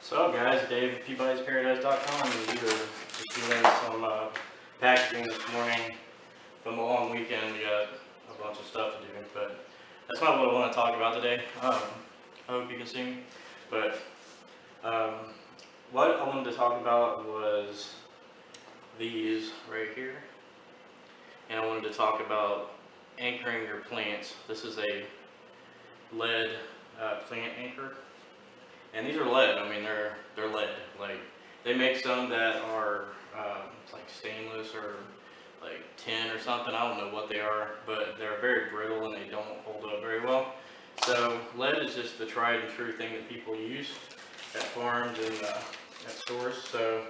What's up, guys? Dave at Peabody'sParadise.com, and we were just doing some packaging this morning from the long weekend. We got a bunch of stuff to do, but that's not what I want to talk about today. I hope you can see me. But what I wanted to talk about was these right here, and I wanted to talk about anchoring your plants. This is a lead plant anchor. And these are lead. I mean, they're lead. Like, they make some that are like stainless or like tin or something. I don't know what they are, but they're very brittle and they don't hold up very well. So lead is just the tried and true thing that people use at farms and at stores. So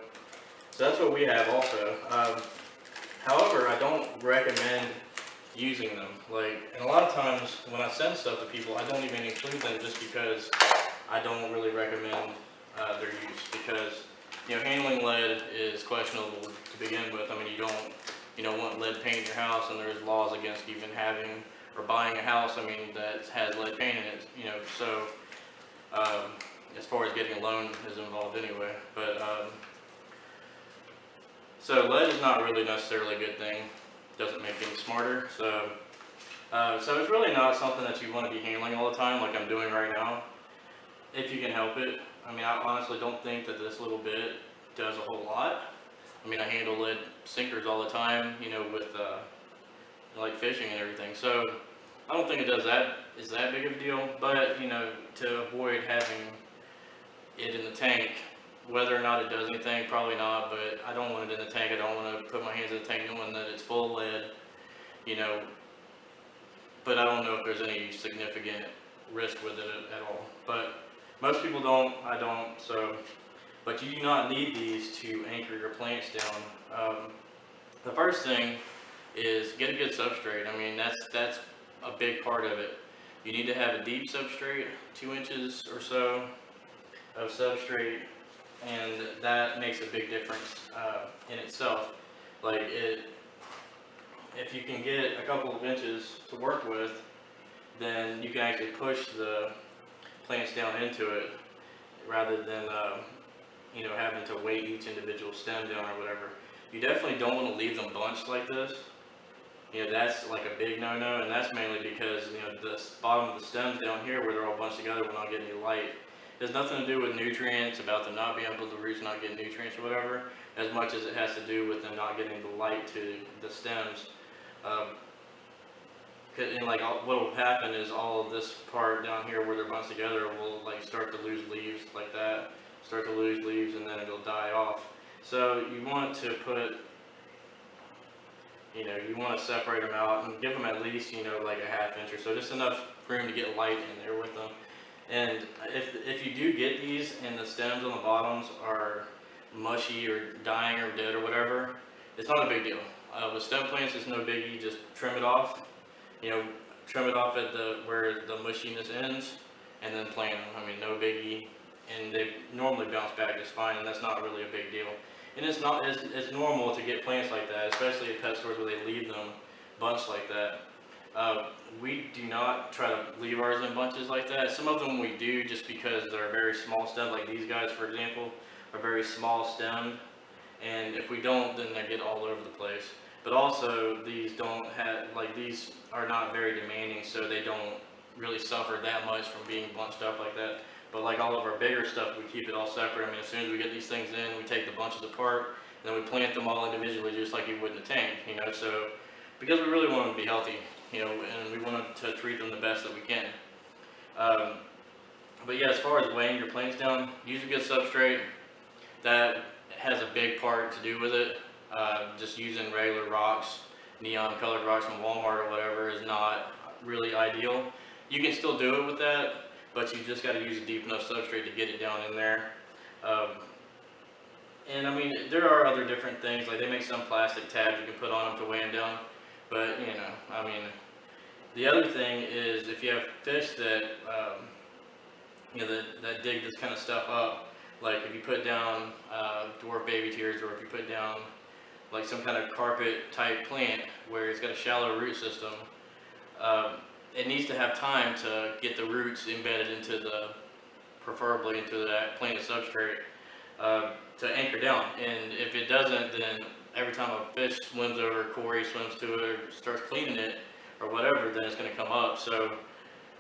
that's what we have also. However, I don't recommend using them. Like, and a lot of times when I send stuff to people, I don't even include them just because I don't really recommend their use, because handling lead is questionable to begin with. I mean, you don't want lead paint in your house, and there's laws against even having or buying a house, I mean, that has lead paint in it. So as far as getting a loan is involved anyway. But so lead is not really necessarily a good thing. Doesn't make things smarter. So it's really not something that you want to be handling all the time, like I'm doing right now, if you can help it. I mean, I honestly don't think that this little bit does a whole lot. I mean, I handle lead sinkers all the time, with like fishing and everything. So I don't think it is that big of a deal. But to avoid having it in the tank, whether or not it does anything, probably not. But I don't want it in the tank. I don't want to put my hands in the tank knowing that it's full of lead. But I don't know if there's any significant risk with it at all. But most people don't. I don't. So, but you do not need these to anchor your plants down. The first thing is get a good substrate. I mean, that's a big part of it. You need to have a deep substrate, 2 inches or so of substrate, and that makes a big difference in itself. Like if you can get a couple of inches to work with, then you can actually push the plants down into it rather than having to weight each individual stem down or whatever. You definitely don't want to leave them bunched like this. That's like a big no-no, and that's mainly because the bottom of the stems down here where they're all bunched together will not get any light. It has nothing to do with nutrients, about them not being able to, the roots not getting nutrients or whatever, as much as it has to do with them not getting the light to the stems. And like what will happen is all of this part down here where they're bunched together will like start to lose leaves like that, start to lose leaves, and then it'll die off. So you want to put, you want to separate them out and give them at least like a ½ inch or so, just enough room to get light in there with them. And if you do get these and the stems on the bottoms are mushy or dying or dead or whatever, it's not a big deal. With stem plants, it's no biggie. Just trim it off. Trim it off at where the mushiness ends, and then plant them. I mean, no biggie, and they normally bounce back just fine, and that's not really a big deal. And it's normal to get plants like that, especially at pet stores where they leave them bunched like that. We do not try to leave ours in bunches like that. Some of them we do just because they're very small stems, like these guys, for example, are very small stem, and if we don't, then they get all over the place. But also, these are not very demanding, so they don't really suffer that much from being bunched up like that. But like all of our bigger stuff, we keep it all separate. I mean, as soon as we get these things in, we take the bunches apart, and then we plant them all individually, just like you would in a tank. So because we really want them to be healthy, and we want to treat them the best that we can. But yeah, as far as weighing your plants down, use a good substrate. That has a big part to do with it. Just using regular rocks, neon colored rocks from Walmart or whatever, is not really ideal. You can still do it with that, but you just got to use a deep enough substrate to get it down in there. And I mean, there are other different things, like they make some plastic tabs you can put on them to weigh them down. But I mean, the other thing is if you have fish that that dig this kind of stuff up, like if you put down dwarf baby tears, or if you put down like some kind of carpet type plant where it's got a shallow root system, it needs to have time to get the roots embedded into the preferably into that planted substrate to anchor down. And if it doesn't, then every time a fish swims over, Corey swims to it, or starts cleaning it, or whatever, then it's going to come up. So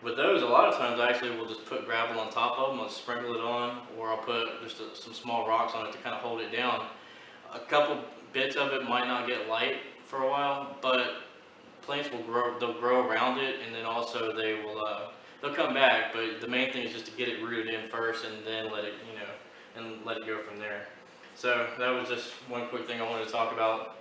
with those, a lot of times I actually will just put gravel on top of them, I'll sprinkle it on, or I'll put just some small rocks on it to kind of hold it down. A couple bits of it might not get light for a while, but plants will grow, they'll grow around it, and then also they'll come back, but the main thing is just to get it rooted in first and then let it, and let it go from there. So that was just one quick thing I wanted to talk about.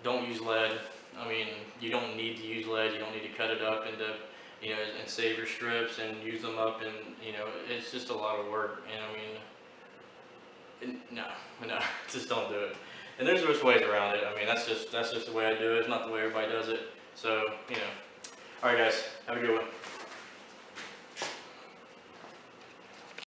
Don't use lead. I mean, you don't need to use lead. You don't need to cut it up into, and save your strips and use them up, and, it's just a lot of work. And I mean, no, just don't do it. And there's ways around it. I mean, that's just the way I do it. It's not the way everybody does it. So, all right, guys, have a good one.